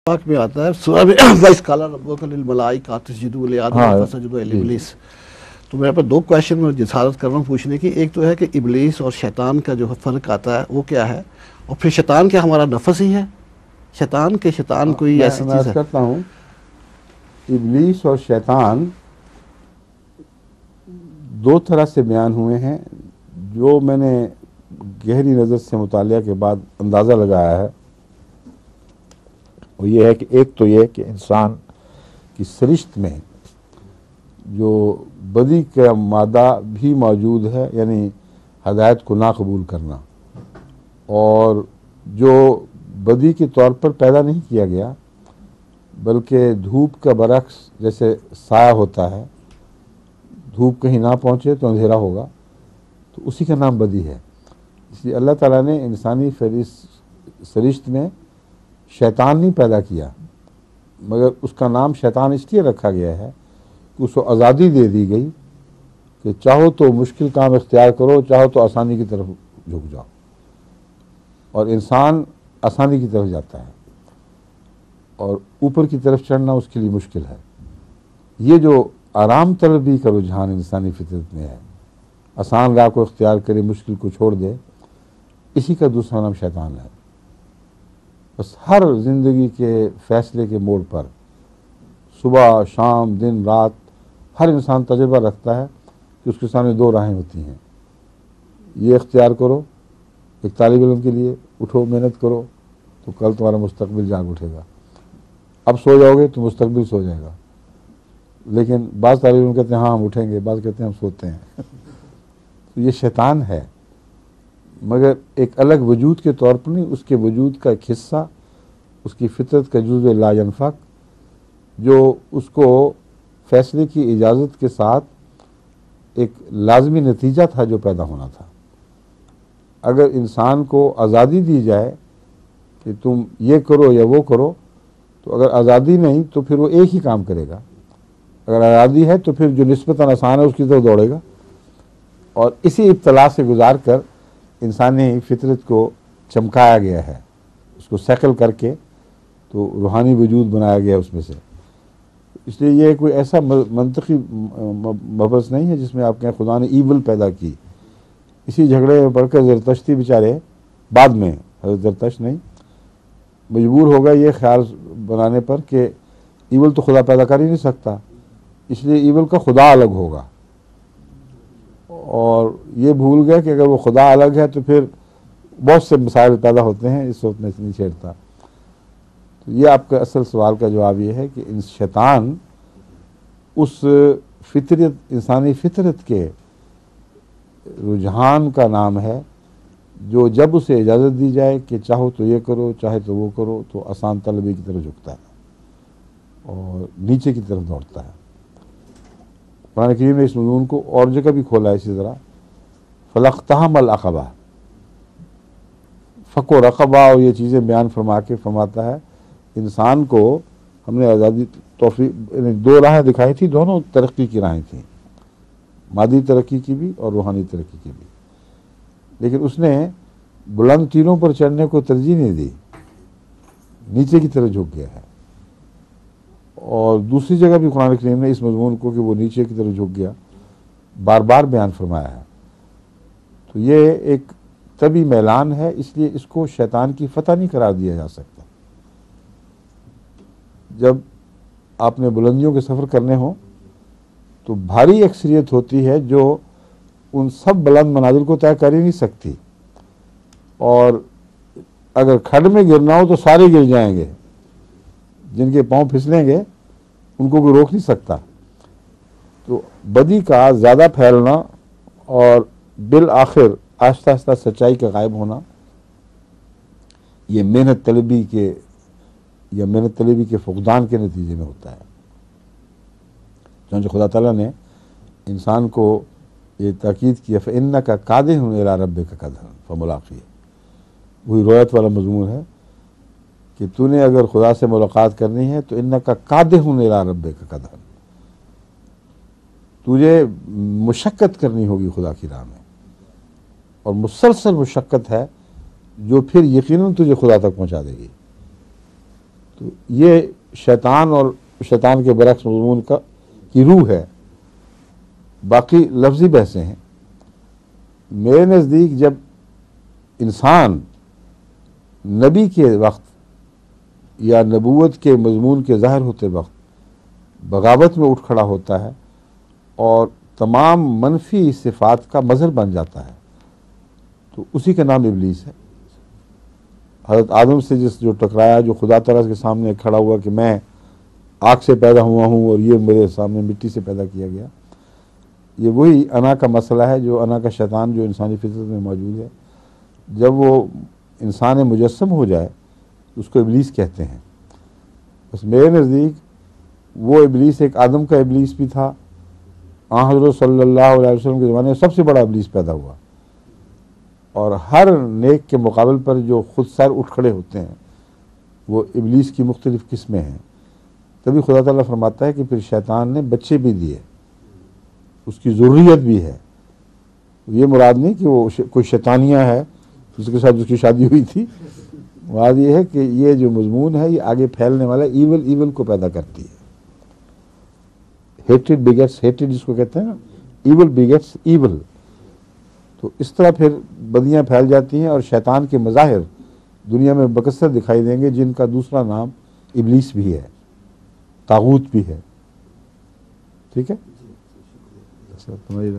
پاک میں آتا ہے سورہ میں وَإِذْ قَالَ رَبُّكَ لِلْمَلَائِكَةِ اسْجُدُوا لِآدَمَ فَسَجَدُوا إِلَّا إِبْلِيسَ۔ تو میرے پاس دو کویشچن میں جسارت کر رہا ہوں پوچھنے کی. ایک تو ہے کہ ابلیس اور شیطان کا جو فرق آتا ہے وہ کیا ہے، اور پھر شیطان کیا ہمارا نفس ہی ہے؟ شیطان کوئی ایسی میں چیز ہے؟ کرتا ہوں، ابلیس اور شیطان دو طرح سے بیان ہوئے ہیں جو میں نے گہری نظر سے مطالعہ کے بعد اندازہ لگایا ہے. وہ یہ ہے کہ ایک تو یہ کہ انسان کی سرشت میں جو بدی کا مادہ بھی موجود ہے، یعنی ہدایت کو ناقبول کرنا، اور جو بدی کے طور پر پیدا نہیں کیا گیا بلکہ دھوپ کا برعکس جیسے سایہ ہوتا ہے، دھوپ کہیں نہ پہنچے تو اندھیرا ہوگا، تو اسی کا نام بدی ہے. اس لیے اللہ تعالیٰ نے انسانی سرشت میں شیطان نہیں پیدا کیا، مگر اس کا نام شیطان اس لیے رکھا گیا ہے کہ اس کو آزادی دے دی گئی کہ چاہو تو مشکل کام اختیار کرو، چاہو تو آسانی کی طرف جھک جاؤ، اور انسان آسانی کی طرف جاتا ہے اور اوپر کی طرف چڑھنا اس کے لیے مشکل ہے. یہ جو آرام طلبی کا رجحان انسانی فطرت میں ہے، آسان راہ کو اختیار کرے، مشکل کو چھوڑ دے، اسی کا دوسرا نام شیطان ہے. بس ہر زندگی کے فیصلے کے موڑ پر صبح شام دن رات ہر انسان تجربہ رکھتا ہے کہ اس کے سامنے دو راہیں ہوتی ہیں. یہ اختیار کرو، ایک طالب علم کے لیے اٹھو محنت کرو تو کل تمہارا مستقبل جاگ اٹھے گا. اب سو جاؤ گے تو مستقبل سو جائے گا. لیکن بعض طالب علم کہتے ہیں ہاں ہم اٹھیں گے، بعض کہتے ہیں ہم سوتے ہیں. تو یہ شیطان ہے، مگر ایک الگ وجود کے طور پر نہیں، اس کے وجود کا ایک حصہ، اس کی فطرت کا جزء لا ینفک، جو اس کو فیصلے کی اجازت کے ساتھ ایک لازمی نتیجہ تھا جو پیدا ہونا تھا. اگر انسان کو آزادی دی جائے کہ تم یہ کرو یا وہ کرو، تو اگر آزادی نہیں تو پھر وہ ایک ہی کام کرے گا. اگر آزادی ہے تو پھر جو نسبتاً آسان ہے اس کی طرف دوڑے گا. اور اسی ابتلا سے گزار کر انسانی فطرت کو چمکایا گیا ہے، اس کو سیکل کر کے تو روحانی وجود بنایا گیا اس میں سے. اس لیے یہ کوئی ایسا منطقی مبحث نہیں ہے جس میں آپ کہیں خدا نے ایول پیدا کی. اسی جھگڑے میں پڑھ کر زرتشتی بیچارے بعد میں، حضرت زرتشت نہیں، مجبور ہوگا یہ خیال بنانے پر کہ ایول تو خدا پیدا کر ہی نہیں سکتا، اس لیے ایول کا خدا الگ ہوگا. اور یہ بھول گیا کہ اگر وہ خدا الگ ہے تو پھر بہت سے مسائل پیدا ہوتے ہیں، اس وقت میں نہیں چھیڑتا. تو یہ آپ کا اصل سوال کا جواب یہ ہے کہ شیطان اس فطرت، انسانی فطرت کے رجحان کا نام ہے جو جب اسے اجازت دی جائے کہ چاہو تو یہ کرو چاہے تو وہ کرو تو آسان طلبی کی طرف جھکتا ہے اور نیچے کی طرف دوڑتا ہے. قرآن کریم نے اس مضمون کو اور جگہ بھی کھولا ہے اسی طرح. فَلَاقْتَحَمَ الْعَقَبَةَ، فک و رقبہ اور یہ چیزیں بیان فرما کے فرماتا ہے انسان کو ہم نے آزادی توفیق، دو راہیں دکھائی تھی، دونوں ترقی کی راہیں تھیں، مادی ترقی کی بھی اور روحانی ترقی کی بھی. لیکن اس نے بلند تیروں پر چڑھنے کو ترجیح نہیں دی، نیچے کی طرف جھک گیا ہے. اور دوسری جگہ بھی قرآن کریم نے اس مضمون کو کہ وہ نیچے کی طرف جھک گیا بار بار بیان فرمایا ہے. تو یہ ایک طبی میلان ہے، اس لیے اس کو شیطان کی فتح نہیں قرار دیا جا سکتا. جب آپ نے بلندیوں کے سفر کرنے ہوں تو بھاری اکثریت ہوتی ہے جو ان سب بلند منازل کو طے کر ہی نہیں سکتی، اور اگر کھڈ میں گرنا ہو تو سارے گر جائیں گے. جن کے پاؤں پھسلیں گے ان کو کوئی روک نہیں سکتا. تو بدی کا زیادہ پھیلنا اور بالآخر آہستہ آہستہ سچائی کا غائب ہونا، یہ محنت طلبی کے فقدان کے نتیجے میں ہوتا ہے. چنانچہ خدا تعالیٰ نے انسان کو یہ تاکید کیا فَإِنَّكَ قَادِحٌ إِلَىٰ رَبِّكَ قَدْحًا فَمُلَاقِيهِ. وہی روایت والا مضمون ہے کہ تو نے اگر خدا سے ملاقات کرنی ہے تو اِنَّكَ قَادِحٌ إِلَىٰ رَبِّكَ قَدْحًا، تجھے مشقت کرنی ہوگی خدا کی راہ میں، اور مسلسل مشقت ہے جو پھر یقیناً تجھے خدا تک پہنچا دے گی. تو تو یہ شیطان اور شیطان کے برعکس مضمون کی روح ہے. باقی لفظی بحثیں ہیں. میرے نزدیک جب انسان نبی کے وقت یا نبوت کے مضمون کے ظاہر ہوتے وقت بغاوت میں اٹھ کھڑا ہوتا ہے اور تمام منفی صفات کا مظہر بن جاتا ہے تو اسی کا نام ابلیس ہے. حضرت آدم سے جو ٹکرایا, جو خدا تعالیٰ کے سامنے کھڑا ہوا کہ میں آگ سے پیدا ہوا ہوں اور یہ میرے سامنے مٹی سے پیدا کیا گیا, یہ وہی انا کا مسئلہ ہے, جو انا کا شیطان جو انسانی فطرت میں موجود ہے. جب وہ انسان مجسم ہو جائے اس کو ابلیس کہتے ہیں. بس میرے نزدیک وہ ابلیس ایک آدم کا ابلیس بھی تھا. حضرت صلی اللہ علیہ وسلم کے زمانے میں سب سے بڑا ابلیس پیدا ہوا, اور ہر نیک کے مقابل پر جو خود سر اٹھ کھڑے ہوتے ہیں وہ ابلیس کی مختلف قسمیں ہیں. تبھی خدا تعالیٰ فرماتا ہے کہ پھر شیطان نے بچے بھی دیے, اس کی ضروریت بھی ہے. یہ مراد نہیں کہ وہ کوئی شیطانیہ ہے جس کے ساتھ اس کی شادی ہوئی تھی. مراد یہ ہے کہ یہ جو مضمون ہے یہ آگے پھیلنے والا ایول کو پیدا کرتی ہے. ہیٹڈ بیگیٹس ہیٹڈ جس کو کہتے ہیں نا, ایول بیگیٹس ایول. تو اس طرح پھر بدیاں پھیل جاتی ہیں اور شیطان کے مظاہر دنیا میں بکثرت دکھائی دیں گے, جن کا دوسرا نام ابلیس بھی ہے, طاغوت بھی ہے. ٹھیک ہے, تمہاری